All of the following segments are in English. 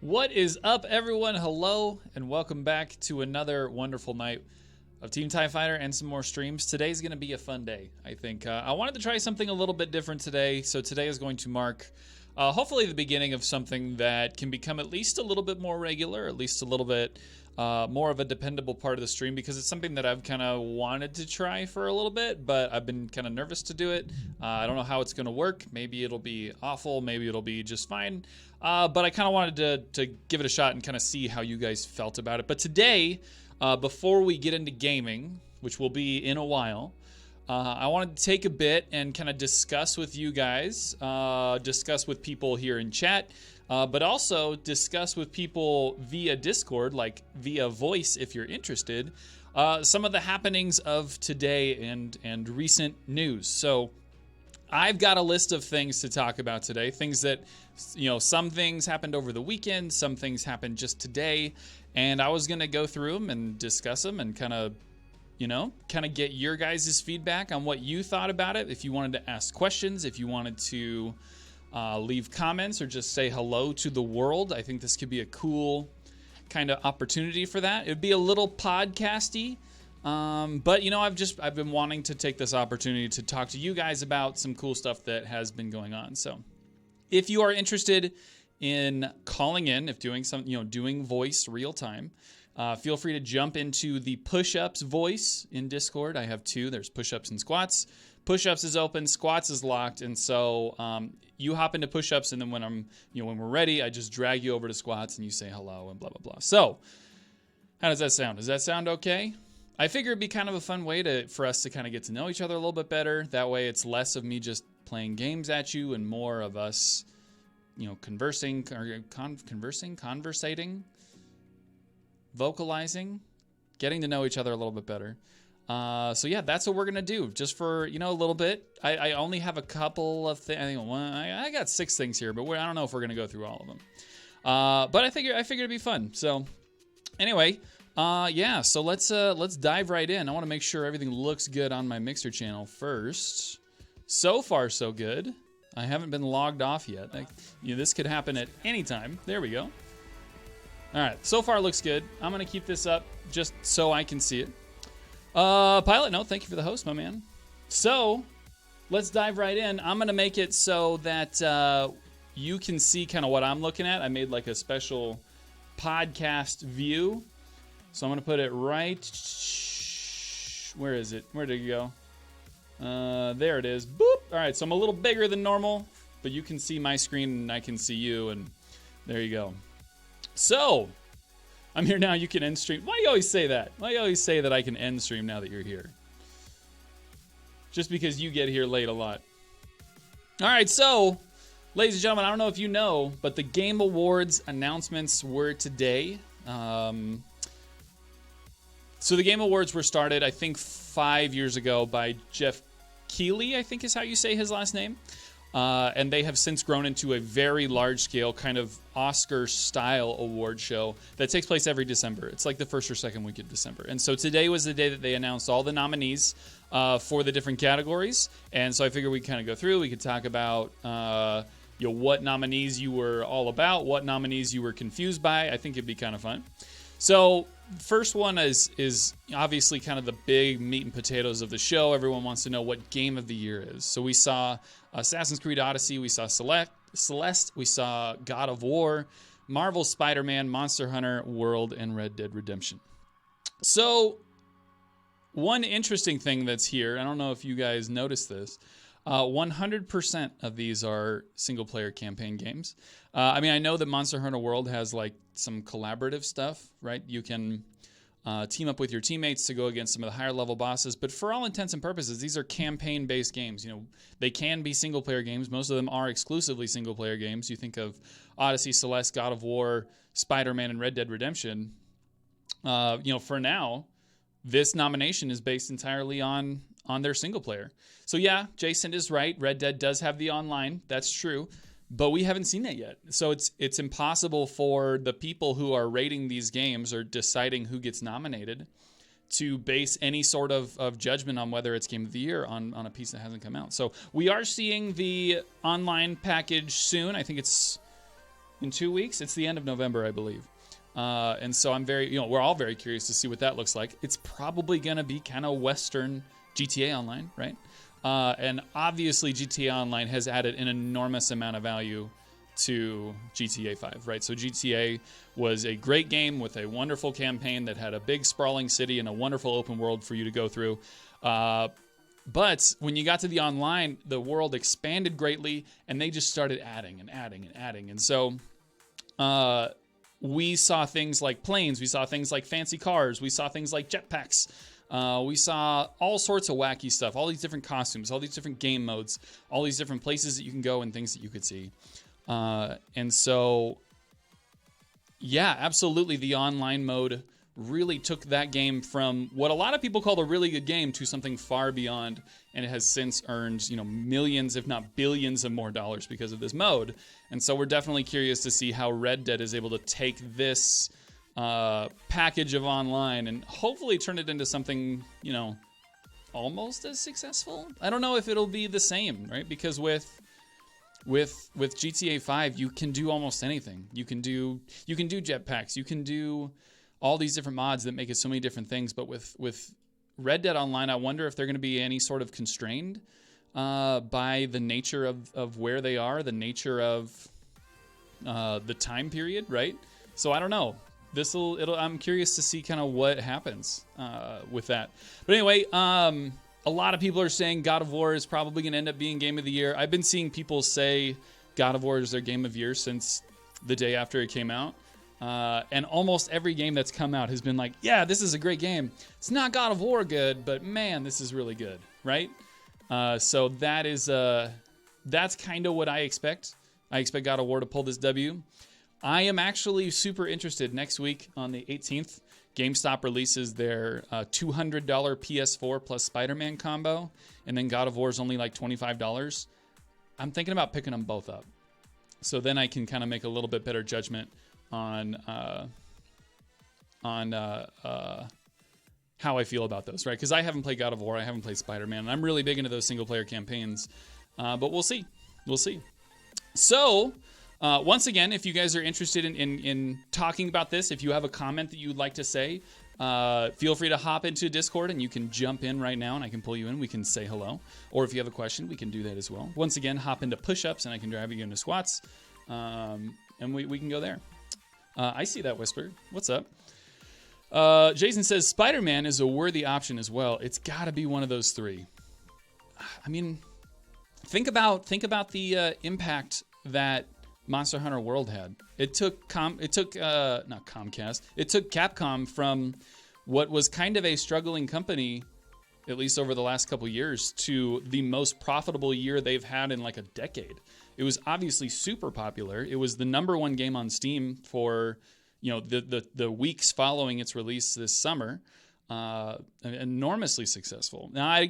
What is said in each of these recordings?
What is up, everyone? Hello, and welcome back to another wonderful night of Team TIE Fighter and some more streams. Today's going to be a fun day, I think. I wanted to try something a little bit different today, so today is going to mark hopefully the beginning of something that can become at least a little bit more regular, at least a little bit more of a dependable part of the stream, because it's something that I've kind of wanted to try for a little bit, but I've been kind of nervous to do it. I don't know how it's going to work. Maybe it'll be awful. Maybe it'll be just fine. But I kind of wanted to give it a shot and kind of see how you guys felt about it. But today, before we get into gaming, which will be in a while, I wanted to take a bit and kind of discuss with you guys, discuss with people here in chat, but also discuss with people via Discord, like via voice if you're interested, some of the happenings of today and recent news. So I've got a list of things to talk about today, things that, you know, some things happened over the weekend, some things happened just today, and I was going to go through them and discuss them and kind of get your guys' feedback on what you thought about it. If you wanted to ask questions, if you wanted to leave comments or just say hello to the world, I think this could be a cool kind of opportunity for that. It'd be a little podcasty, but you know, I've been wanting to take this opportunity to talk to you guys about some cool stuff that has been going on. So if you are interested in calling in, if doing doing voice real time, feel free to jump into the push-ups voice in Discord. I have two. There's push-ups and squats. Push-ups is open, squats is locked, and so you hop into push-ups, and then when we're ready, I just drag you over to squats, and you say hello and blah blah blah. So, how does that sound? Does that sound okay? I figure it'd be kind of a fun way for us to kind of get to know each other a little bit better. That way, it's less of me just playing games at you, and more of us, conversating, vocalizing, getting to know each other a little bit better. So yeah, that's what we're gonna do. Just for a little bit. I only have a couple of things. I got 6 things here, but I don't know if we're gonna go through all of them. But I figured it'd be fun. So anyway, yeah. So let's dive right in. I want to make sure everything looks good on my Mixer channel first. So far, so good. I haven't been logged off yet. This could happen at any time. There we go. All right, so far looks good. I'm going to keep this up just so I can see it. Pilot Note, thank you for the host, my man. So let's dive right in. I'm going to make it so that you can see kind of what I'm looking at. I made like a special podcast view. So I'm going to put it right... Where is it? Where did it go? There it is. Boop. All right, so I'm a little bigger than normal, but you can see my screen and I can see you, and there you go. So, I'm here now. You can end stream. Why do you always say that? Why do you always say that I can end stream now that you're here? Just because you get here late a lot. All right, so, ladies and gentlemen, I don't know if you know, but the Game Awards announcements were today. So the Game Awards were started, I think, 5 years ago by Jeff Keighley, I think is how you say his last name. And they have since grown into a very large-scale kind of Oscar-style award show that takes place every December. It's like the first or second week of December. And so today was the day that they announced all the nominees for the different categories. And so I figured we'd kind of go through. We could talk about what nominees you were all about, what nominees you were confused by. I think it'd be kind of fun. So first one is obviously kind of the big meat and potatoes of the show. Everyone wants to know what game of the year is. So we saw Assassin's Creed Odyssey, we saw Celeste, we saw God of War, Marvel's Spider-Man, Monster Hunter World, and Red Dead Redemption. So one interesting thing that's here, I don't know if you guys noticed this, 100% of these are single-player campaign games. I know that Monster Hunter World has like some collaborative stuff, right? You can team up with your teammates to go against some of the higher-level bosses, but for all intents and purposes, these are campaign-based games. They can be single-player games. Most of them are exclusively single-player games. You think of Odyssey, Celeste, God of War, Spider-Man, and Red Dead Redemption. For now, this nomination is based entirely on their single player. So yeah, Jason is right. Red Dead does have the online. That's true. But we haven't seen that yet. So it's impossible for the people who are rating these games or deciding who gets nominated to base any sort of judgment on whether it's Game of the Year on a piece that hasn't come out. So we are seeing the online package soon. I think it's in 2 weeks. It's the end of November, I believe. And so I'm we're all very curious to see what that looks like. It's probably going to be kind of Western GTA Online, right? And obviously GTA Online has added an enormous amount of value to GTA 5, right? So GTA was a great game with a wonderful campaign that had a big sprawling city and a wonderful open world for you to go through. But when you got to the online, the world expanded greatly, and they just started adding and adding and adding. And so we saw things like planes, we saw things like fancy cars, we saw things like jetpacks. We saw all sorts of wacky stuff, all these different costumes, all these different game modes, all these different places that you can go and things that you could see. And so, yeah, absolutely, the online mode really took that game from what a lot of people call a really good game to something far beyond, and it has since earned, millions, if not billions of more dollars because of this mode. And so we're definitely curious to see how Red Dead is able to take this package of online and hopefully turn it into something, almost as successful. I don't know if it'll be the same, right? Because with GTA 5, you can do almost anything. You can do jetpacks. You can do all these different mods that make it so many different things. But with Red Dead Online, I wonder if they're going to be any sort of constrained by the nature of where they are, the nature of the time period, right? So I don't know. I'm curious to see kind of what happens with that. But anyway, a lot of people are saying God of War is probably going to end up being Game of the Year. I've been seeing people say God of War is their Game of the Year since the day after it came out. And almost every game that's come out has been like, yeah, this is a great game. It's not God of War good, but man, this is really good, right? So that's kind of what I expect. I expect God of War to pull this W. I am actually super interested. Next week on the 18th, GameStop releases their $200 PS4 plus Spider-Man combo, and then God of War is only like $25. I'm thinking about picking them both up. So then I can kind of make a little bit better judgment on how I feel about those, right? Because I haven't played God of War, I haven't played Spider-Man, and I'm really big into those single-player campaigns. But we'll see. We'll see. So, once again, if you guys are interested in talking about this, if you have a comment that you'd like to say, feel free to hop into Discord and you can jump in right now and I can pull you in. We can say hello. Or if you have a question, we can do that as well. Once again, hop into push-ups and I can drive you into squats. And we can go there. I see that, Whisper. What's up? Jason says, Spider-Man is a worthy option as well. It's got to be one of those three. I mean, think about the impact that Monster Hunter World had. It took Capcom from what was kind of a struggling company, at least over the last couple years, to the most profitable year they've had in like a decade. It was obviously super popular. It was the #1 game on Steam for, the weeks following its release this summer. Enormously successful. Now, I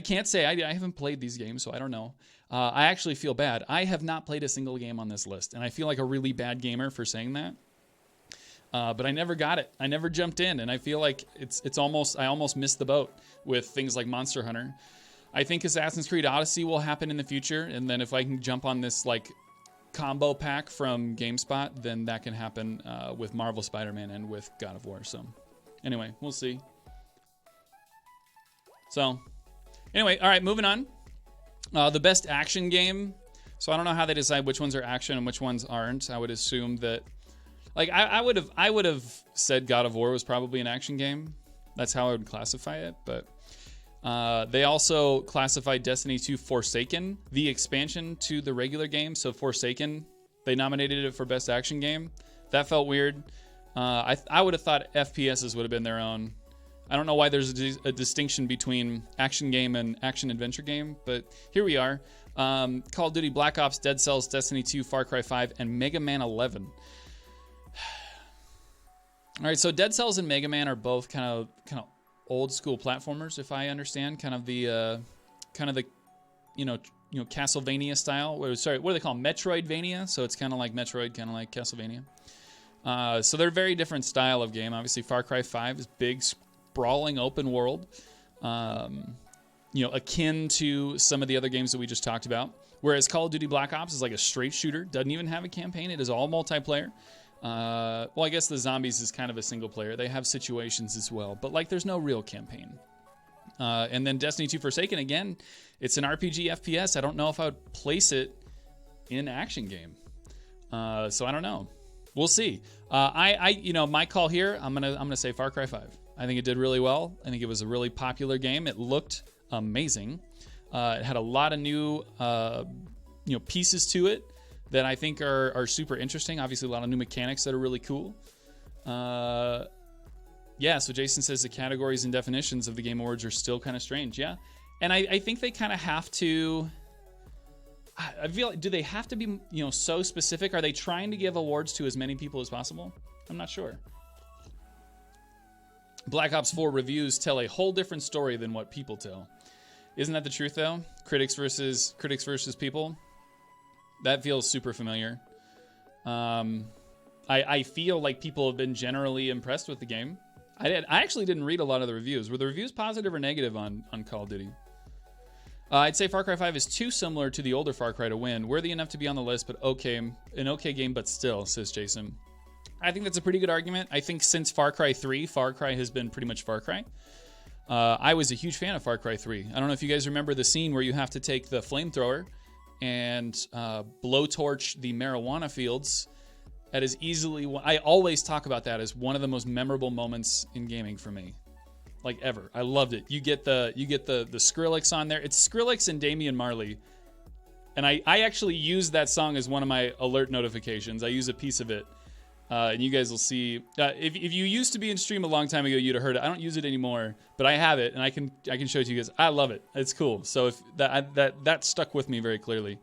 can't say I haven't played these games, so I don't know. I actually feel bad. I have not played a single game on this list, and I feel like a really bad gamer for saying that. But I never got it. I never jumped in, and I feel like I almost missed the boat with things like Monster Hunter. I think Assassin's Creed Odyssey will happen in the future, and then if I can jump on this like combo pack from GameSpot, then that can happen with Marvel Spider-Man and with God of War. So anyway, we'll see. So anyway, all right, moving on. The best action game. So I don't know how they decide which ones are action and which ones aren't. I would assume that, like, I would have said God of War was probably an action game. That's how I would classify it. But they also classified Destiny 2 Forsaken, the expansion to the regular game. So Forsaken, they nominated it for best action game. That felt weird. I would have thought FPSs would have been their own. I don't know why there's a distinction between action game and action adventure game, but here we are. Call of Duty, Black Ops, Dead Cells, Destiny 2, Far Cry 5, and Mega Man 11. All right, so Dead Cells and Mega Man are both kind of old school platformers, if I understand, kind of the Castlevania style. Sorry, what do they call them? Metroidvania. So it's kind of like Metroid, kind of like Castlevania. So they're a very different style of game. Obviously, Far Cry 5 is big, sprawling open world, akin to some of the other games that we just talked about. Whereas Call of Duty Black Ops is like a straight shooter, doesn't even have a campaign. It is all multiplayer. Well, I guess the zombies is kind of a single player. They have situations as well, but like there's no real campaign. And then Destiny 2 Forsaken, again, it's an RPG FPS. I don't know if I would place it in action game. So I don't know. We'll see. My call here, I'm gonna say Far Cry 5. I think it did really well. I think it was a really popular game. It looked amazing. It had a lot of new, pieces to it that I think are super interesting. Obviously, a lot of new mechanics that are really cool. So Jason says the categories and definitions of the Game Awards are still kind of strange. Yeah, and I think they kind of have to. I feel like, do they have to be so specific? Are they trying to give awards to as many people as possible? I'm not sure. Black Ops 4 reviews tell a whole different story than what people tell. Isn't that the truth, though? Critics versus people? That feels super familiar. I feel like people have been generally impressed with the game. I actually didn't read a lot of the reviews. Were the reviews positive or negative on Call of Duty? I'd say Far Cry 5 is too similar to the older Far Cry to win. Worthy enough to be on the list, but an okay game, but still, says Jason. I think that's a pretty good argument. I think since Far Cry 3, Far Cry has been pretty much Far Cry. I was a huge fan of Far Cry 3. I don't know if you guys remember the scene where you have to take the flamethrower and blowtorch the marijuana fields. That is easily, I always talk about that as one of the most memorable moments in gaming for me. Like ever. I loved it. You get the Skrillex on there. It's Skrillex and Damian Marley. And I actually use that song as one of my alert notifications. I use a piece of it. And you guys will see. If you used to be in stream a long time ago, you'd have heard it. I don't use it anymore, but I have it, and I can show it to you guys. I love it. It's cool. So if that stuck with me very clearly.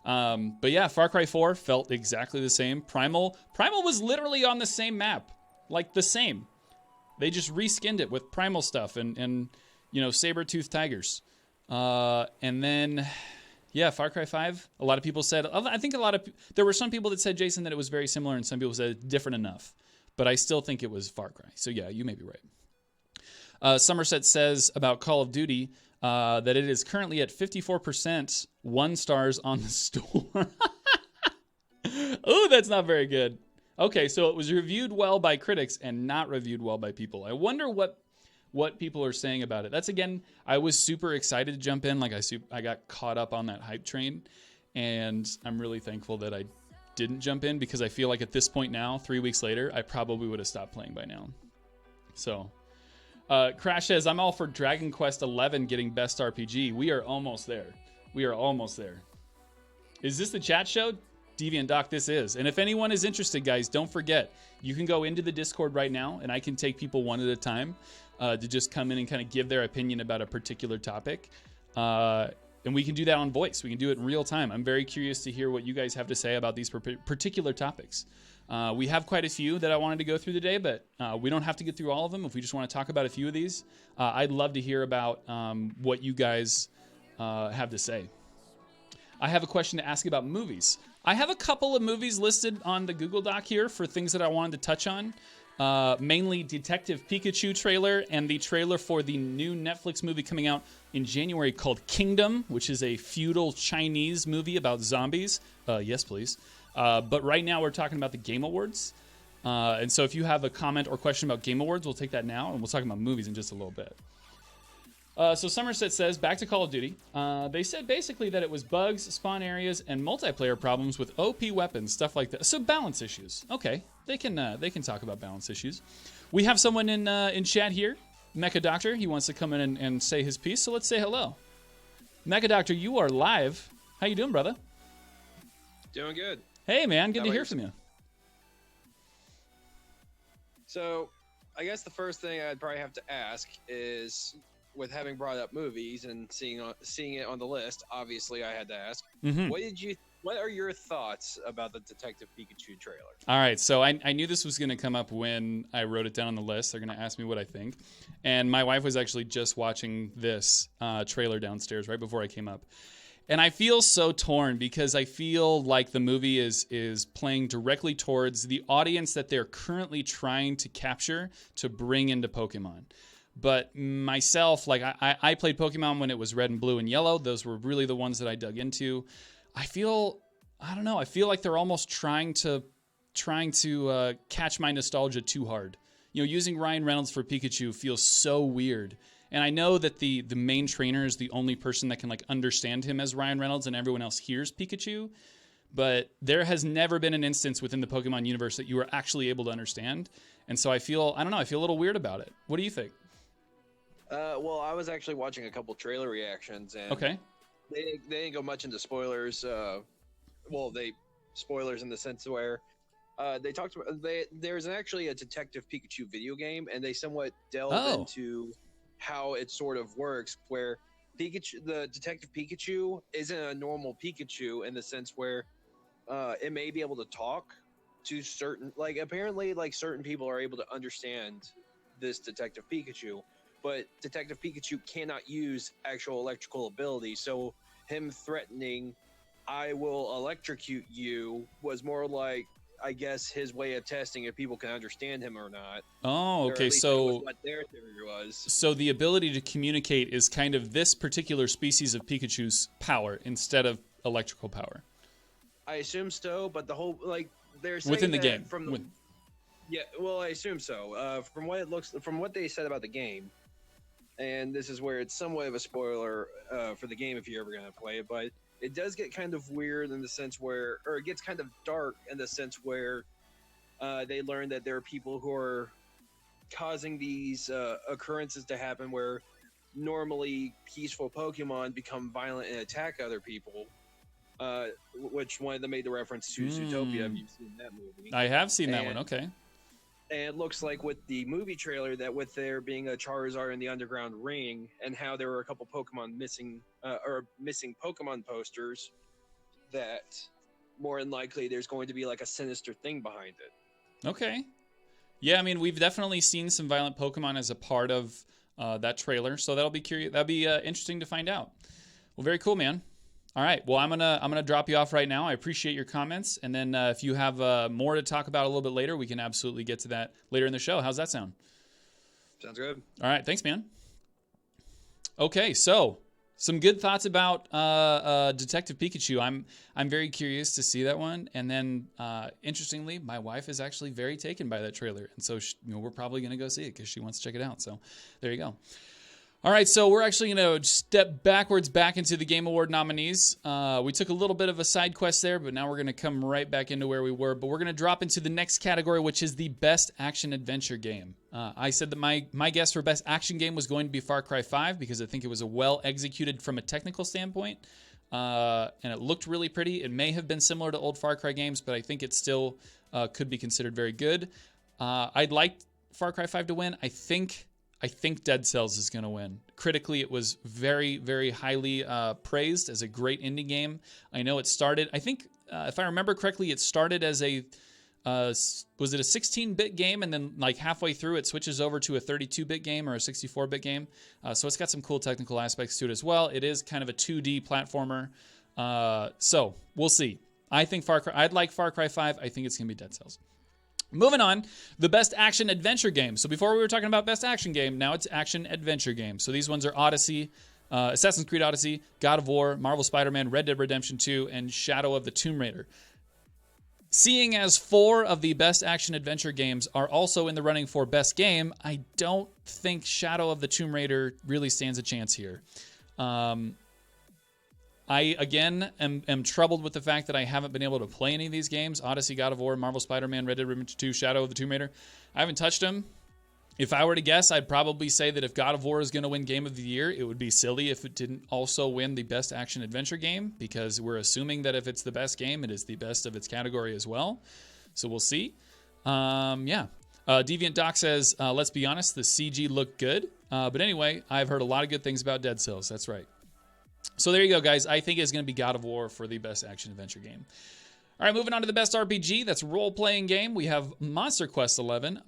But yeah, Far Cry 4 felt exactly the same. Primal was literally on the same map, like the same. They just reskinned it with Primal stuff and saber-toothed tigers. And then, yeah, Far Cry 5, a lot of people said, I think there were some people that said, Jason, that it was very similar, and some people said it's different enough. But I still think it was Far Cry. So yeah, you may be right. Somerset says about Call of Duty that it is currently at 54% 1 stars on the store. Oh, that's not very good. Okay, so it was reviewed well by critics and not reviewed well by people. I wonder what people are saying about it. That's, again, I was super excited to jump in. Like I got caught up on that hype train, and I'm really thankful that I didn't jump in, because I feel like at this point now, 3 weeks later, I probably would have stopped playing by now. So, Crash says, I'm all for Dragon Quest XI getting best RPG. We are almost there. Is this the chat show? Deviant Doc, this is. And if anyone is interested, guys, don't forget, you can go into the Discord right now, and I can take people one at a time to just come in and kind of give their opinion about a particular topic. And we can do that on voice. We can do it in real time. I'm very curious to hear what you guys have to say about these particular topics. We have quite a few that I wanted to go through today, but we don't have to get through all of them. If we just want to talk about a few of these, I'd love to hear about what you guys have to say. I have a question to ask about movies. I have a couple of movies listed on the Google Doc here for things that I wanted to touch on. Mainly Detective Pikachu trailer and the trailer for the new Netflix movie coming out in January called Kingdom, which is a feudal Chinese movie about zombies. Yes, please. But right now we're talking about the Game Awards. And so if you have a comment or question about Game Awards, we'll take that now, and we'll talk about movies in just a little bit. So Somerset says, back to Call of Duty. They said basically that it was bugs, spawn areas, and multiplayer problems with OP weapons, stuff like that. So balance issues. Okay, they can talk about balance issues. We have someone in chat here, Mecha Doctor. He wants to come in and say his piece, so let's say hello. Mecha Doctor, you are live. How you doing, brother? Doing good. Hey, man, good to hear from you. So, I guess the first thing I'd probably have to ask is, with having brought up movies and seeing it on the list, obviously I had to ask, what are your thoughts about the Detective Pikachu trailer? All right, so I knew this was going to come up when I wrote it down on the list. They're going to ask me what I think. And my wife was actually just watching this trailer downstairs right before I came up. And I feel so torn, because I feel like the movie is playing directly towards the audience that they're currently trying to capture to bring into Pokemon. But myself, like I played Pokemon when it was red and blue and yellow. Those were really the ones that I dug into. I don't know. I feel like they're almost trying to catch my nostalgia too hard. Using Ryan Reynolds for Pikachu feels so weird. And I know that the main trainer is the only person that can like understand him as Ryan Reynolds, and everyone else hears Pikachu. But there has never been an instance within the Pokemon universe that you are actually able to understand. And so I feel a little weird about it. What do you think? Well, I was actually watching a couple trailer reactions, and okay, they didn't go much into spoilers. Spoilers in the sense where they talked about there's actually a Detective Pikachu video game, and they somewhat delve into how it sort of works, where the Detective Pikachu isn't a normal Pikachu in the sense where it may be able to talk to certain, like apparently like certain people are able to understand this Detective Pikachu, but Detective Pikachu cannot use actual electrical ability. So him threatening, "I will electrocute you," was more like, I guess, his way of testing if people can understand him or not. Oh, okay. So what their theory was. So the ability to communicate is kind of this particular species of Pikachu's power instead of electrical power. I assume so, but the whole they're saying within the that game. From the, yeah, well, I assume so. From what they said about the game, and this is where it's somewhat of a spoiler for the game if you're ever gonna play it, but it does get kind of weird in the sense where, or it gets kind of dark in the sense where they learn that there are people who are causing these occurrences to happen where normally peaceful Pokemon become violent and attack other people. Which one of them made the reference to Zootopia? Have you seen that movie? I have seen that one. Okay. And it looks like with the movie trailer that with there being a Charizard in the underground ring, and how there were a couple Pokemon missing Pokemon posters, that more than likely there's going to be like a sinister thing behind it. Okay. Yeah, I mean, we've definitely seen some violent Pokemon as a part of that trailer, so that'll be interesting to find out. Well, very cool, man. All right. Well, I'm gonna drop you off right now. I appreciate your comments, and then if you have more to talk about a little bit later, we can absolutely get to that later in the show. How's that sound? Sounds good. All right. Thanks, man. Okay, so some good thoughts about Detective Pikachu. I'm very curious to see that one, and then interestingly, my wife is actually very taken by that trailer, and so we're probably gonna go see it because she wants to check it out. So there you go. All right, so we're actually going to step backwards back into the Game Award nominees. We took a little bit of a side quest there, but now we're going to come right back into where we were. But we're going to drop into the next category, which is the Best Action Adventure Game. I said that my guess for Best Action Game was going to be Far Cry 5 because I think it was a well-executed from a technical standpoint, and it looked really pretty. It may have been similar to old Far Cry games, but I think it still could be considered very good. I'd like Far Cry 5 to win. I think Dead Cells is going to win. Critically, it was very, very highly praised as a great indie game. I know it started, I think, if I remember correctly, it started as a, was it a 16-bit game? And then like halfway through, it switches over to a 32-bit game or a 64-bit game. So it's got some cool technical aspects to it as well. It is kind of a 2D platformer. So we'll see. I'd like Far Cry 5. I think it's going to be Dead Cells. Moving on, the Best Action Adventure Game. So before we were talking about Best Action Game, now it's Action Adventure Game. So these ones are Odyssey, Assassin's Creed Odyssey, God of War, Marvel Spider-Man, Red Dead Redemption 2, and Shadow of the Tomb Raider. Seeing as 4 of the Best Action Adventure Games are also in the running for Best Game, I don't think Shadow of the Tomb Raider really stands a chance here. I, again, am troubled with the fact that I haven't been able to play any of these games. Odyssey, God of War, Marvel Spider-Man, Red Dead Redemption 2, Shadow of the Tomb Raider. I haven't touched them. If I were to guess, I'd probably say that if God of War is going to win Game of the Year, it would be silly if it didn't also win the Best Action Adventure Game, because we're assuming that if it's the best game, it is the best of its category as well. So we'll see. Deviant Doc says, let's be honest, the CG looked good. But anyway, I've heard a lot of good things about Dead Cells. That's right. So there you go, guys. I think it's going to be God of War for the Best Action Adventure Game. All right, moving on to the Best RPG. That's role-playing game. We have Monster Quest 11,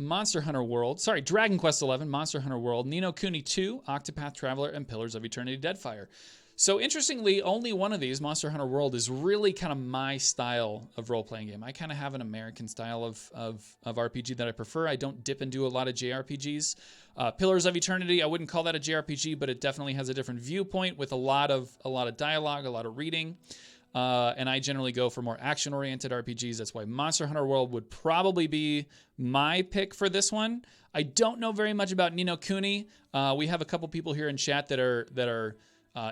Dragon Quest 11, Monster Hunter World, Ni no Kuni 2, Octopath Traveler, and Pillars of Eternity Deadfire. So interestingly, only one of these, Monster Hunter World, is really kind of my style of role-playing game. I kind of have an American style of RPG that I prefer. I don't dip into a lot of JRPGs. Pillars of Eternity, I wouldn't call that a JRPG, but it definitely has a different viewpoint with a lot of dialogue, a lot of reading. and I generally go for more action-oriented RPGs. That's why Monster Hunter World would probably be my pick for this one. I don't know very much about Ni no Kuni. We have a couple people here in chat that are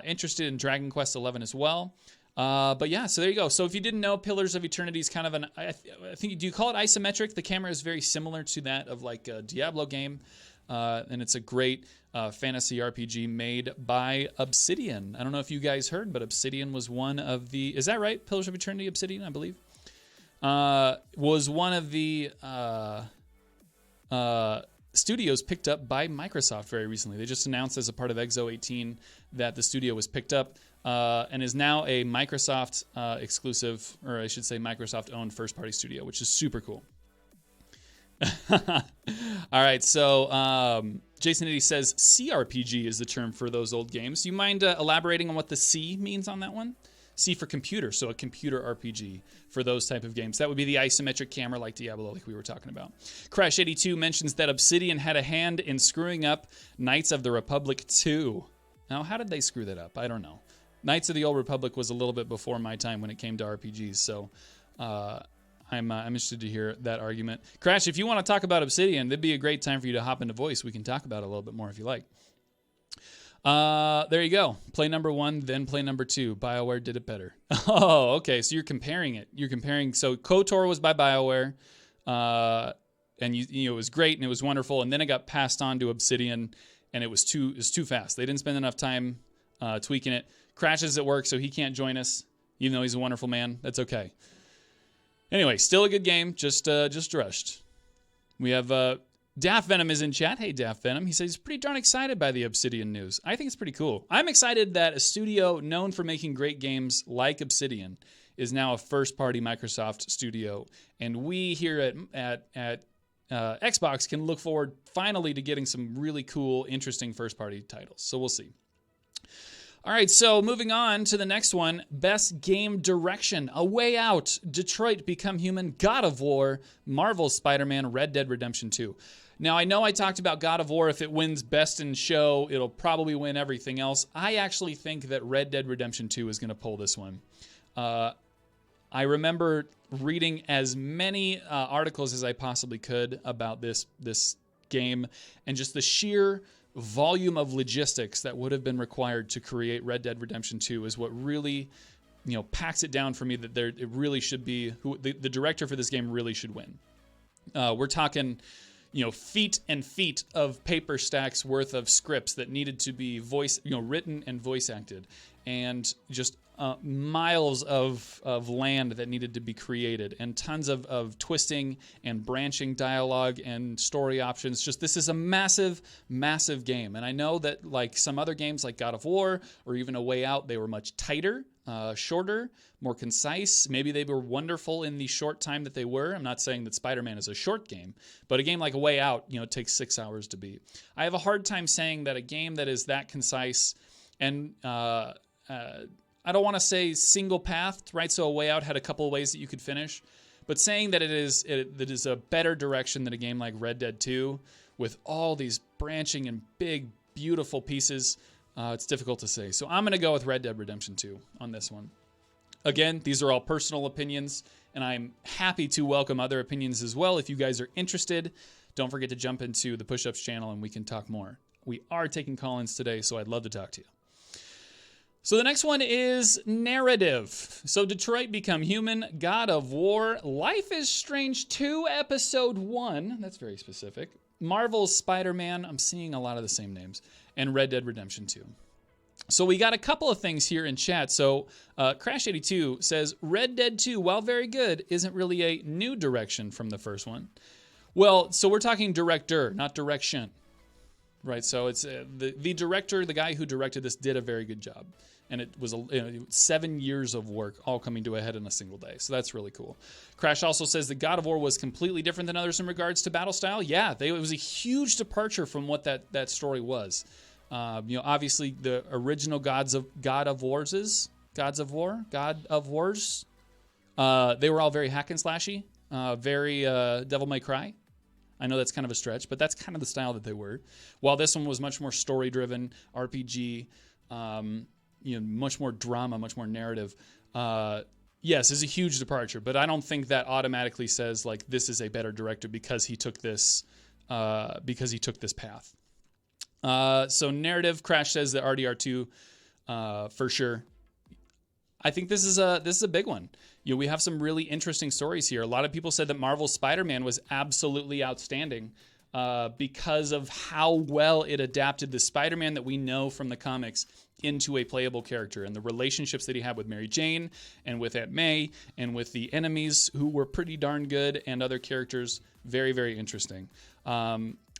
interested in Dragon Quest XI as well. But yeah, so there you go. So if you didn't know, Pillars of Eternity is kind of an, I think, do you call it isometric? The camera is very similar to that of like a Diablo game. And it's a great fantasy RPG made by Obsidian. I don't know if you guys heard, but Obsidian was one of the, is that right? Pillars of Eternity, Obsidian, I believe, was one of the studios picked up by Microsoft very recently. They just announced as a part of Exo 18 that the studio was picked up and is now a Microsoft exclusive, or I should say Microsoft-owned first-party studio, which is super cool. All right, so Jason Itty says CRPG is the term for those old games. Do you mind elaborating on what the C means on that one? C for computer, so a computer RPG for those type of games. That would be the isometric camera like Diablo, like we were talking about. Crash82 mentions that Obsidian had a hand in screwing up Knights of the Republic 2. Now, how did they screw that up? I don't know. Knights of the Old Republic was a little bit before my time when it came to RPGs, so I'm interested to hear that argument. Crash, if you want to talk about Obsidian, that'd be a great time for you to hop into voice. We can talk about it a little bit more if you like. There you go. Play number 1, then play number 2. BioWare did it better. Oh, okay. So you're comparing it. You're comparing. So KOTOR was by BioWare, and you know, it was great and it was wonderful. And then it got passed on to Obsidian, and it was too fast. They didn't spend enough time tweaking it. Crash is at work, so he can't join us, even though he's a wonderful man. That's okay. Anyway, still a good game, just rushed. We have Daft Venom is in chat. Hey, Daft Venom. He says he's pretty darn excited by the Obsidian news. I think it's pretty cool. I'm excited that a studio known for making great games like Obsidian is now a first-party Microsoft studio, and we here at Xbox can look forward finally to getting some really cool, interesting first-party titles. So we'll see. All right, so moving on to the next one. Best Game Direction. A Way Out, Detroit Become Human, God of War, Marvel's Spider-Man, Red Dead Redemption 2. Now, I know I talked about God of War. If it wins Best in Show, it'll probably win everything else. I actually think that Red Dead Redemption 2 is going to pull this one. I remember reading as many articles as I possibly could about this game, and just the sheer volume of logistics that would have been required to create Red Dead Redemption 2 is what really, packs it down for me that it really should be the director for this game really should win. We're talking, feet and feet of paper stacks worth of scripts that needed to be written and voice acted, and just miles of land that needed to be created, and tons of twisting and branching dialogue and story options. Just, this is a massive, massive game. And I know that like some other games like God of War or even A Way Out, they were much tighter, shorter, more concise. Maybe they were wonderful in the short time that they were. I'm not saying that Spider-Man is a short game, but a game like A Way Out, it takes 6 hours to beat. I have a hard time saying that a game that is that concise and I don't want to say single pathed, right? So A Way Out had a couple of ways that you could finish, but saying that it is a better direction than a game like Red Dead 2 with all these branching and big, beautiful pieces, it's difficult to say. So I'm going to go with Red Dead Redemption 2 on this one. Again, these are all personal opinions, and I'm happy to welcome other opinions as well. If you guys are interested, don't forget to jump into the Push-Ups channel and we can talk more. We are taking call-ins today, so I'd love to talk to you. So the next one is narrative. So Detroit Become Human, God of War, Life is Strange 2, Episode 1. That's very specific. Marvel's Spider-Man. I'm seeing a lot of the same names. And Red Dead Redemption 2. So we got a couple of things here in chat. So Crash82 says, Red Dead 2, while very good, isn't really a new direction from the first one. Well, so we're talking director, not direction. Right, so it's the director, the guy who directed this, did a very good job. And it was 7 years of work all coming to a head in a single day. So that's really cool. Crash also says that God of War was completely different than others in regards to battle style. Yeah, it was a huge departure from what that story was. Obviously the original God of Wars, they were all very hack and slashy, very Devil May Cry. I know that's kind of a stretch, but that's kind of the style that they were. While this one was much more story-driven, RPG, much more drama, much more narrative. yes, is a huge departure, but I don't think that automatically says like this is a better director because he took this path. So narrative, Crash says that RDR2 for sure. I think this is a big one. We have some really interesting stories here. A lot of people said that Marvel's Spider-Man was absolutely outstanding because of how well it adapted the Spider-Man that we know from the comics into a playable character, and the relationships that he had with Mary Jane and with Aunt May and with the enemies, who were pretty darn good, and other characters, very, very interesting.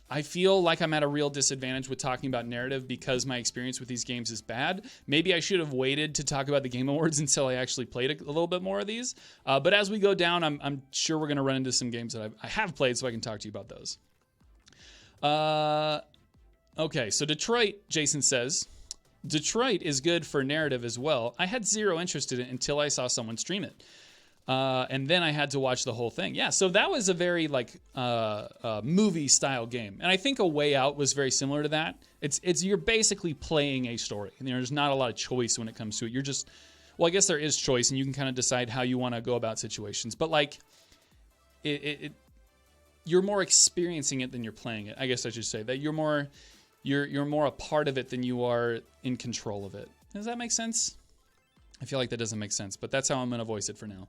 I feel like I'm at a real disadvantage with talking about narrative because my experience with these games is bad. Maybe I should have waited to talk about the Game Awards until I actually played a little bit more of these. But as we go down, I'm sure we're going to run into some games that I have played, so I can talk to you about those. Okay, so Detroit, Jason says, Detroit is good for narrative as well. I had zero interest in it until I saw someone stream it. And then I had to watch the whole thing. Yeah, so that was a very movie style game, and I think A Way Out was very similar to that. It's you're basically playing a story, and there's not a lot of choice when it comes to it. You're just, well, I guess there is choice, and you can kind of decide how you want to go about situations. But like, you're more experiencing it than you're playing it. I guess I should say that you're more a part of it than you are in control of it. Does that make sense? I feel like that doesn't make sense, but that's how I'm going to voice it for now.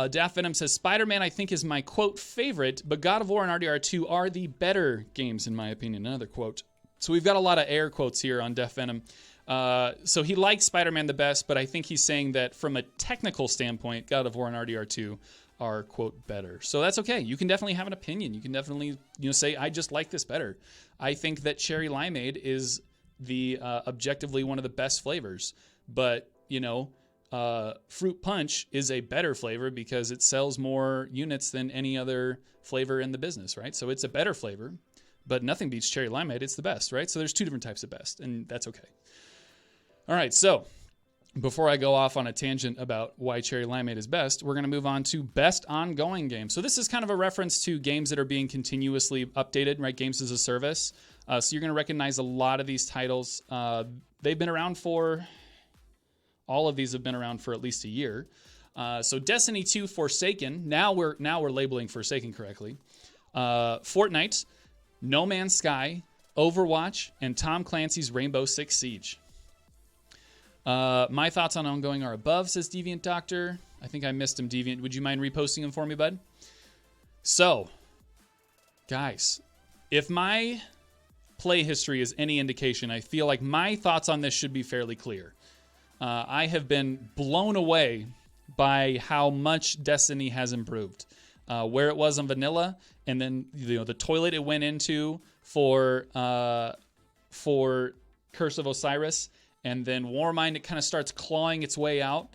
Daft Venom says, Spider-Man, I think, is my, quote, favorite, but God of War and RDR2 are the better games, in my opinion. Another quote. So we've got a lot of air quotes here on Daft Venom. So he likes Spider-Man the best, but I think he's saying that from a technical standpoint, God of War and RDR2 are, quote, better. So that's okay. You can definitely have an opinion. You can definitely say, I just like this better. I think that Cherry Limeade is the objectively one of the best flavors, but Fruit Punch is a better flavor because it sells more units than any other flavor in the business, right? So it's a better flavor, but nothing beats Cherry Limeade. It's the best, right? So there's two different types of best, and that's okay. All right, so before I go off on a tangent about why Cherry Limeade is best, we're going to move on to best ongoing game. So this is kind of a reference to games that are being continuously updated, right? Games as a service. So you're going to recognize a lot of these titles. They've been around for... All of these have been around for at least a year. So Destiny 2 Forsaken. Now we're labeling Forsaken correctly. Fortnite, No Man's Sky, Overwatch, and Tom Clancy's Rainbow Six Siege. My thoughts on ongoing are above, says Deviant Doctor. I think I missed him, Deviant. Would you mind reposting him for me, bud? So, guys, if my play history is any indication, I feel like my thoughts on this should be fairly clear. I have been blown away by how much Destiny has improved. Where it was on vanilla, and then the toilet it went into for Curse of Osiris, and then Warmind, it kind of starts clawing its way out,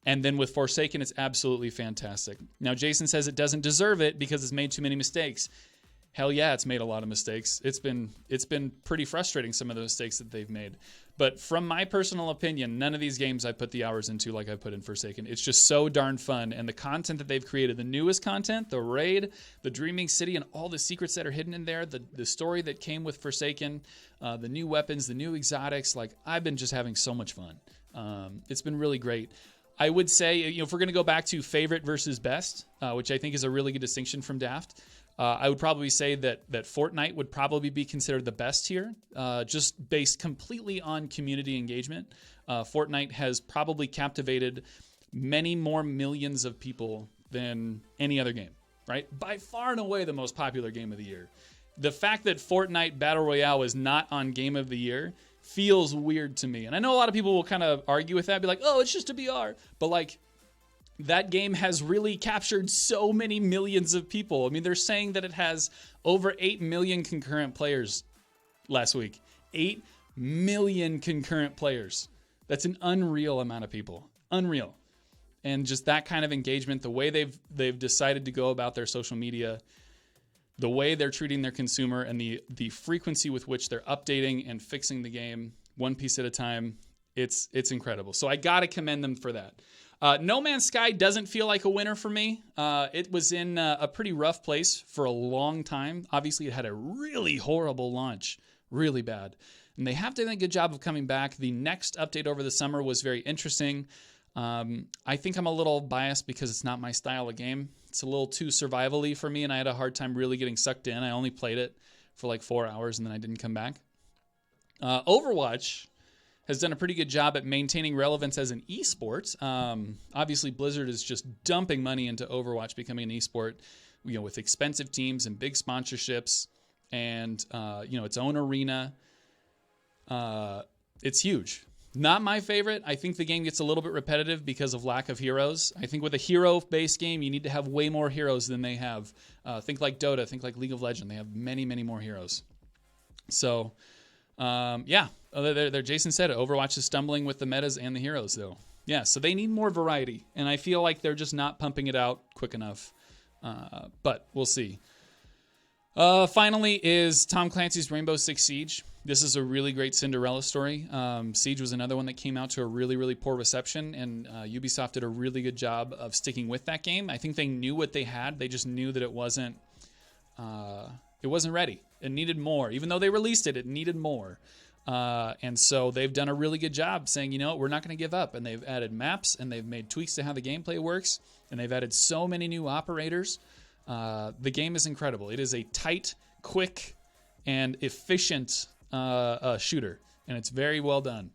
and then with Forsaken, it's absolutely fantastic. Now, Jason says it doesn't deserve it because it's made too many mistakes. Hell yeah, it's made a lot of mistakes. It's been pretty frustrating, some of the mistakes that they've made. But from my personal opinion, none of these games I put the hours into like I put in Forsaken. It's just so darn fun. And the content that they've created, the newest content, the raid, the Dreaming City, and all the secrets that are hidden in there, the story that came with Forsaken, the new weapons, the new exotics, like I've been just having so much fun. It's been really great. I would say, if we're going to go back to favorite versus best, which I think is a really good distinction from Daft, I would probably say that Fortnite would probably be considered the best here, just based completely on community engagement. Fortnite has probably captivated many more millions of people than any other game, right? By far and away the most popular game of the year. The fact that Fortnite Battle Royale is not on Game of the Year feels weird to me. And I know a lot of people will kind of argue with that, be like, oh, it's just a BR. But like, that game has really captured so many millions of people. I mean, they're saying that it has over 8 million concurrent players last week. 8 million concurrent players. That's an unreal amount of people. Unreal. And just that kind of engagement, the way they've decided to go about their social media, the way they're treating their consumer, and the frequency with which they're updating and fixing the game one piece at a time, it's incredible. So I got to commend them for that. No Man's Sky doesn't feel like a winner for me. It was in a pretty rough place for a long time. Obviously, it had a really horrible launch. Really bad. And they have done a good job of coming back. The next update over the summer was very interesting. I think I'm a little biased because it's not my style of game. It's a little too survival-y for me, and I had a hard time really getting sucked in. I only played it for like 4 hours, and then I didn't come back. Overwatch has done a pretty good job at maintaining relevance as an esport. Obviously, Blizzard is just dumping money into Overwatch becoming an esport, with expensive teams and big sponsorships and, its own arena. It's huge. Not my favorite. I think the game gets a little bit repetitive because of lack of heroes. I think with a hero-based game, you need to have way more heroes than they have. Think like Dota, think like League of Legends. They have many, many more heroes. So, Jason said it. Overwatch is stumbling with the metas and the heroes, though. Yeah, so they need more variety, and I feel like they're just not pumping it out quick enough. But we'll see. Finally is Tom Clancy's Rainbow Six Siege. This is a really great Cinderella story. Siege was another one that came out to a really, really poor reception, and Ubisoft did a really good job of sticking with that game. I think they knew what they had. They just knew that it wasn't ready. It needed more. Even though they released it, it needed more. And so they've done a really good job saying, we're not going to give up. And they've added maps, and they've made tweaks to how the gameplay works, and they've added so many new operators. The game is incredible. It is a tight, quick, and efficient shooter, and it's very well done.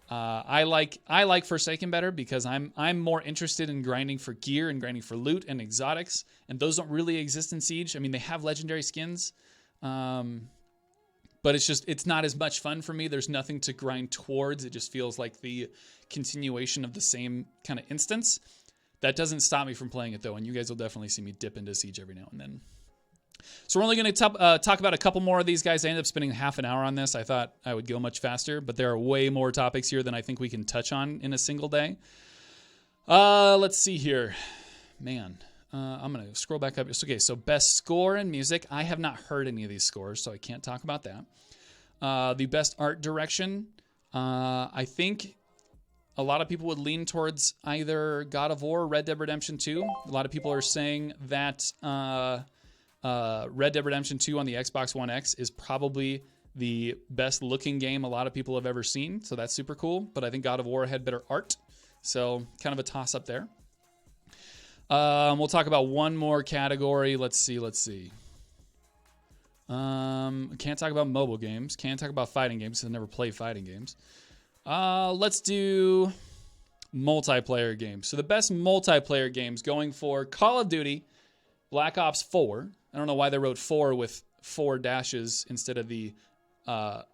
I like Forsaken better because I'm more interested in grinding for gear and grinding for loot and exotics, and those don't really exist in Siege. I mean, they have legendary skins, but it's not as much fun for me. There's nothing to grind towards. It just feels like the continuation of the same kind of instance. That doesn't stop me from playing it, though, and you guys will definitely see me dip into Siege every now and then. So we're only going to talk about a couple more of these guys. I ended up spending half an hour on this. I thought I would go much faster, but there are way more topics here than I think we can touch on in a single day. Let's see here. Man, I'm going to scroll back up. Okay, so best score in music. I have not heard any of these scores, so I can't talk about that. The best art direction, I think a lot of people would lean towards either God of War or Red Dead Redemption 2. A lot of people are saying that Red Dead Redemption 2 on the Xbox One X is probably the best looking game a lot of people have ever seen. So that's super cool. But I think God of War had better art. So kind of a toss up there. We'll talk about one more category. Let's see. Can't talk about mobile games. Can't talk about fighting games because I never play fighting games. Let's do multiplayer games. So the best multiplayer games going for Call of Duty, Black Ops 4. I don't know why they wrote 4 with 4 dashes instead of the 4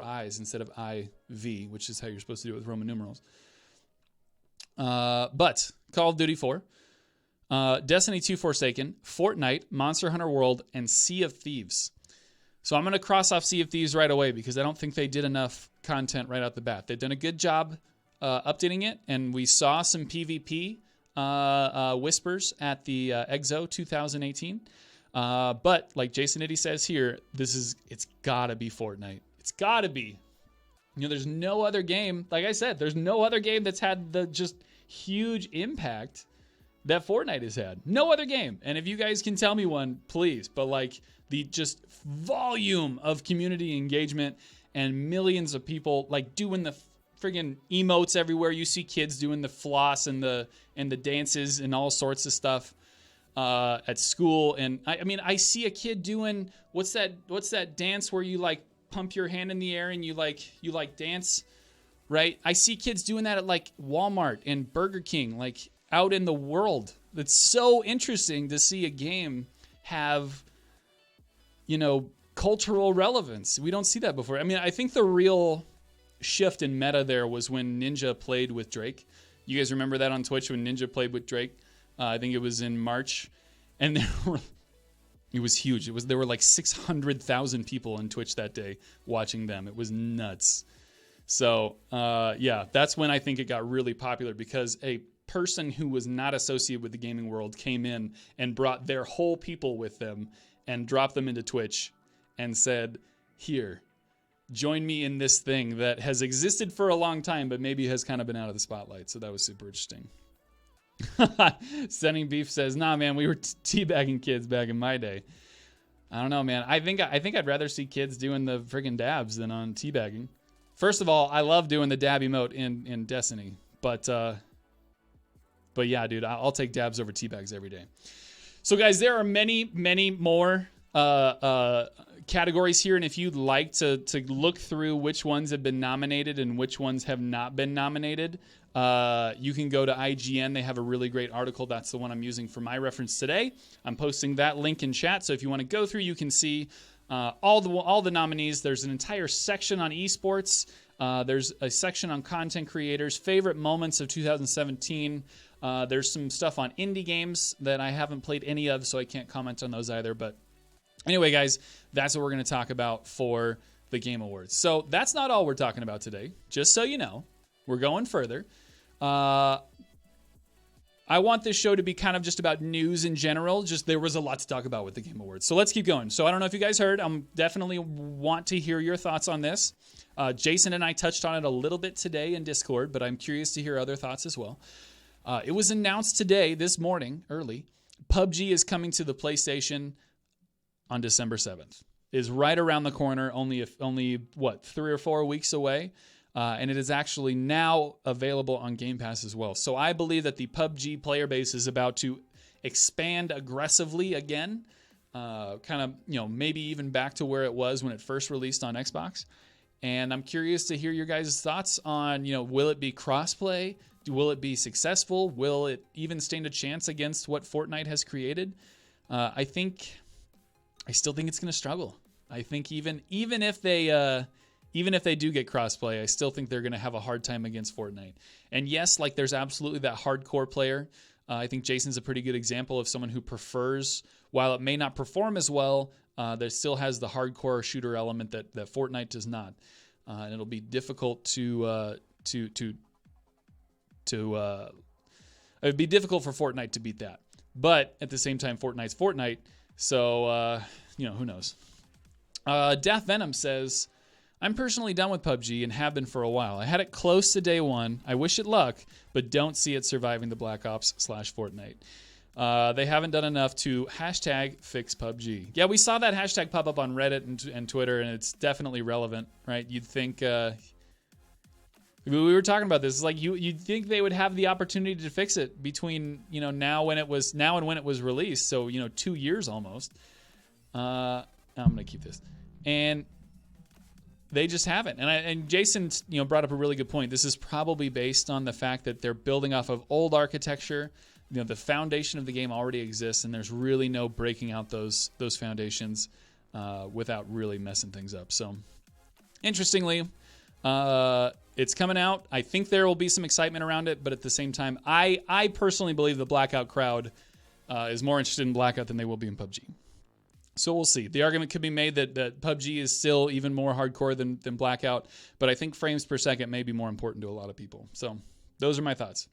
I's instead of IV, which is how you're supposed to do it with Roman numerals. But Call of Duty 4, Destiny 2 Forsaken, Fortnite, Monster Hunter World, and Sea of Thieves. So I'm going to cross off Sea of Thieves right away because I don't think they did enough content right out the bat. They've done a good job updating it, and we saw some PvP whispers at the EXO 2018. But like Jason Itty says here, it's gotta be Fortnite. It's gotta be. There's no other game, like I said, there's no other game that's had the just huge impact that Fortnite has had. No other game. And if you guys can tell me one, please. But like the just volume of community engagement and millions of people like doing the friggin' emotes everywhere. You see kids doing the floss and the dances and all sorts of stuff at school. And I mean, I see a kid doing what's that dance where you like pump your hand in the air and you dance, right? I see kids doing that at like Walmart and Burger King, like out in the world. It's so interesting to see a game have, cultural relevance. We don't see that before. I mean, I think the real shift in meta there was when Ninja played with Drake. You guys remember that on Twitch when Ninja played with Drake? I think it was in March, and it was huge. There were like 600,000 people on Twitch that day watching them. It was nuts. So that's when I think it got really popular because a person who was not associated with the gaming world came in and brought their whole people with them and dropped them into Twitch and said, "Here, join me in this thing that has existed for a long time, but maybe has kind of been out of the spotlight." So that was super interesting. Stunning Beef says, "Nah, man, we were teabagging kids back in my day." I don't know, man. I think I'd rather see kids doing the friggin' dabs than on teabagging. First of all, I love doing the dab emote in Destiny. But yeah, dude, I'll take dabs over teabags every day. So guys, there are many, many more categories here, and if you'd like to look through which ones have been nominated and which ones have not been nominated, you can go to IGN. They have a really great article. That's the one I'm using for my reference today. I'm posting that link in chat, so if you want to go through, you can see all the nominees. There's an entire section on esports. There's a section on content creators, favorite moments of 2017. There's some stuff on indie games that I haven't played any of, so I can't comment on those either. But anyway, guys, that's what we're going to talk about for the Game Awards. So that's not all we're talking about today. Just so you know, we're going further. I want this show to be kind of just about news in general. Just there was a lot to talk about with the Game Awards. So let's keep going. So I don't know if you guys heard. I'm definitely want to hear your thoughts on this. Jason and I touched on it a little bit today in Discord, but I'm curious to hear other thoughts as well. It was announced today, this morning, early, PUBG is coming to the PlayStation on December 7th. Is right around the corner, only 3 or 4 weeks away. And it is actually now available on Game Pass as well. So I believe that the PUBG player base is about to expand aggressively again. Maybe even back to where it was when it first released on Xbox. And I'm curious to hear your guys' thoughts on, will it be crossplay? Will it be successful? Will it even stand a chance against what Fortnite has created? I still think it's going to struggle. I think even if they do get crossplay, I still think they're going to have a hard time against Fortnite. And yes, there's absolutely that hardcore player. I think Jason's a pretty good example of someone who prefers, while it may not perform as well, there still has the hardcore shooter element that Fortnite does not. And it'll be difficult it'd be difficult for Fortnite to beat that. But at the same time, Fortnite's Fortnite. So, who knows? Daft Venom says, I'm personally done with PUBG and have been for a while. I had it close to day one. I wish it luck, but don't see it surviving the Black Ops /Fortnite. They haven't done enough to #fix PUBG. Yeah, we saw that hashtag pop up on Reddit and Twitter, and it's definitely relevant, right? You'd think... we were talking about this. It's like you'd think they would have the opportunity to fix it between now and when it was released. So 2 years almost. I'm gonna keep this, and they just haven't. And Jason brought up a really good point. This is probably based on the fact that they're building off of old architecture. The foundation of the game already exists, and there's really no breaking out those foundations without really messing things up. So interestingly. It's coming out. I think there will be some excitement around it, but at the same time, I personally believe the Blackout crowd is more interested in Blackout than they will be in PUBG. So we'll see. The argument could be made that PUBG is still even more hardcore than Blackout, but I think frames per second may be more important to a lot of people. So those are my thoughts.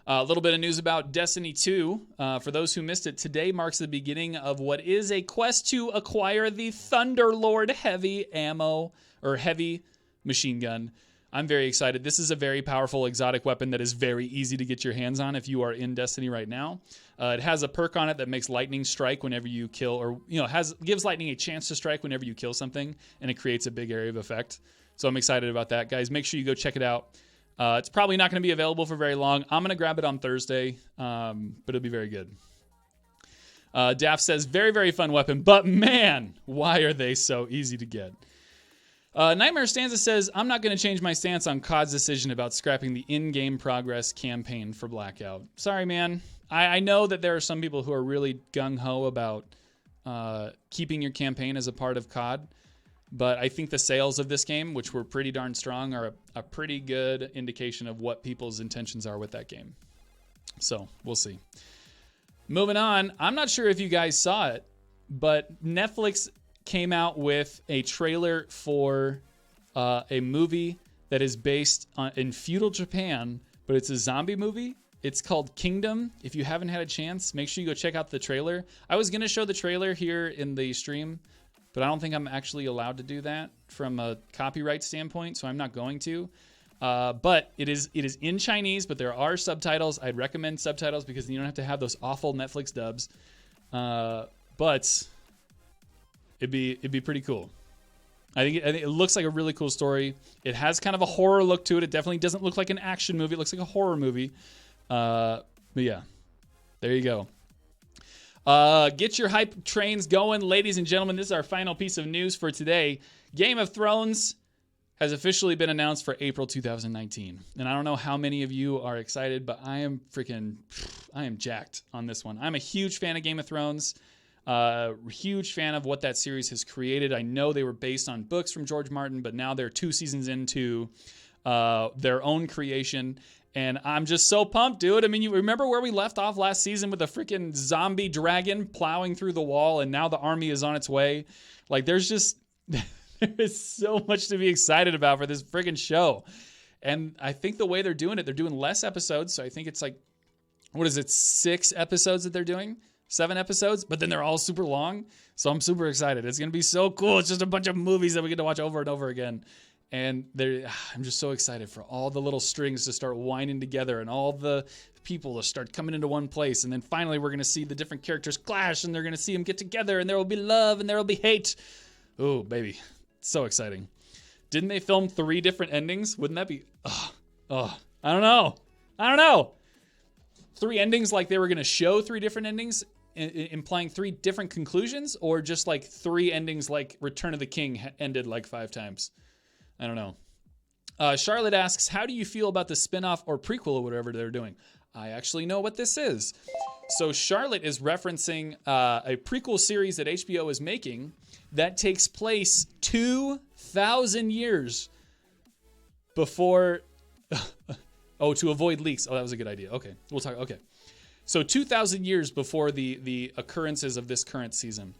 A little bit of news about Destiny 2. For those who missed it, today marks the beginning of what is a quest to acquire the Thunderlord heavy ammo, or heavy machine gun. I'm very excited. This is a very powerful exotic weapon that is very easy to get your hands on if you are in Destiny right now. It has a perk on it that makes lightning strike whenever you kill, or gives lightning a chance to strike whenever you kill something, and it creates a big area of effect. So I'm excited about that, guys. Make sure you go check it out. It's probably not going to be available for very long. I'm going to grab it on Thursday, but it'll be very good. Daft says, very, very fun weapon, but man, why are they so easy to get? Nightmare Stanza says, I'm not going to change my stance on COD's decision about scrapping the in-game progress campaign for Blackout. Sorry, man. I know that there are some people who are really gung-ho about keeping your campaign as a part of COD, but I think the sales of this game, which were pretty darn strong, are a pretty good indication of what people's intentions are with that game. So, we'll see. Moving on, I'm not sure if you guys saw it, but Netflix came out with a trailer for a movie that is based in feudal Japan, but it's a zombie movie. It's called Kingdom. If you haven't had a chance, make sure you go check out the trailer. I was going to show the trailer here in the stream, but I don't think I'm actually allowed to do that from a copyright standpoint, so I'm not going to. But it is in Chinese, but there are subtitles. I'd recommend subtitles because you don't have to have those awful Netflix dubs. But it'd be pretty cool. I think it looks like a really cool story. It has kind of a horror look to it. It definitely doesn't look like an action movie. It looks like a horror movie. But yeah, there you go. Get your hype trains going, ladies and gentlemen. This is our final piece of news for today. Game of Thrones has officially been announced for April 2019. And I don't know how many of you are excited, but I am jacked on this one. I'm a huge fan of Game of Thrones. Huge fan of what that series has created. I know they were based on books from George Martin, but now they're 2 seasons into their own creation. And I'm just so pumped, dude. I mean, you remember where we left off last season with a freaking zombie dragon plowing through the wall, and now the army is on its way? Like, there's just... there is so much to be excited about for this freaking show. And I think the way they're doing it, they're doing less episodes. So I think it's like, what is it, 6 episodes that they're doing? 7 episodes? But then they're all super long. So I'm super excited. It's going to be so cool. It's just a bunch of movies that we get to watch over and over again. And I'm just so excited for all the little strings to start winding together and all the people to start coming into one place. And then finally we're going to see the different characters clash, and they're going to see them get together, and there will be love and there will be hate. Oh, baby. So exciting. Didn't they film 3 different endings? Wouldn't that be... I don't know. 3 endings, like they were going to show 3 different endings, implying 3 different conclusions, or just like 3 endings like Return of the King ended like 5 times? I don't know. Charlotte asks, how do you feel about the spinoff or prequel or whatever they're doing? I actually know what this is. So Charlotte is referencing a prequel series that HBO is making that takes place 2,000 years before... to avoid leaks. Oh, that was a good idea. Okay, we'll talk. Okay. So 2,000 years before the occurrences of this current season.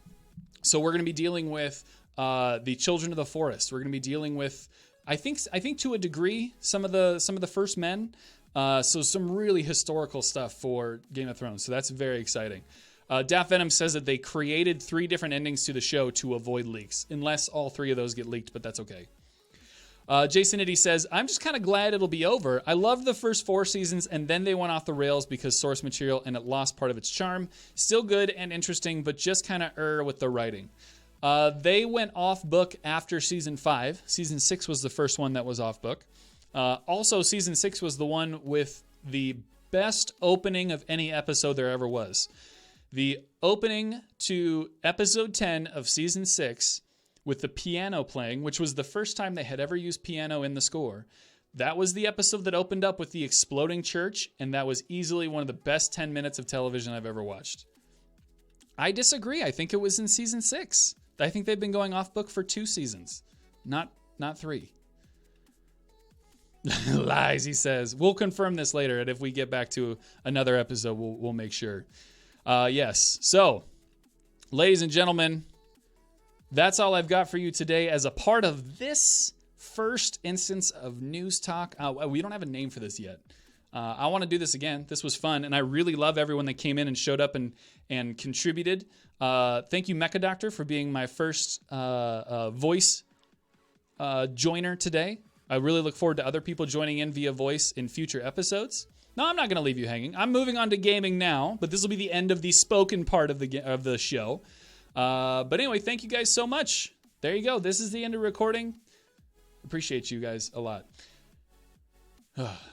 So we're going to be dealing with the Children of the Forest. We're going to be dealing with, I think to a degree, some of the First Men. So some really historical stuff for Game of Thrones. So that's very exciting. Daft Venom says that they created 3 different endings to the show to avoid leaks, unless all 3 of those get leaked, but that's okay. Jason Itty says, I'm just kind of glad it'll be over. I loved the first 4 seasons, and then they went off the rails because source material, and it lost part of its charm. Still good and interesting, but just kind of with the writing. They went off book after season 5. Season 6 was the first one that was off book. Also, season 6 was the one with the best opening of any episode there ever was. The opening to episode 10 of season 6 with the piano playing, which was the first time they had ever used piano in the score. That was the episode that opened up with the exploding church, and that was easily one of the best 10 minutes of television I've ever watched. I disagree. I think it was in season 6. I think they've been going off book for 2 seasons, not 3. Lies, he says. We'll confirm this later, and if we get back to another episode, we'll make sure. Yes. So, ladies and gentlemen, that's all I've got for you today as a part of this first instance of News Talk. We don't have a name for this yet. I want to do this again. This was fun, and I really love everyone that came in and showed up and contributed. Thank you, Mecha Doctor, for being my first voice joiner today. I really look forward to other people joining in via voice in future episodes. No, I'm not going to leave you hanging. I'm moving on to gaming now, but this will be the end of the spoken part of the show. But anyway, thank you guys so much. There you go. This is the end of recording. Appreciate you guys a lot.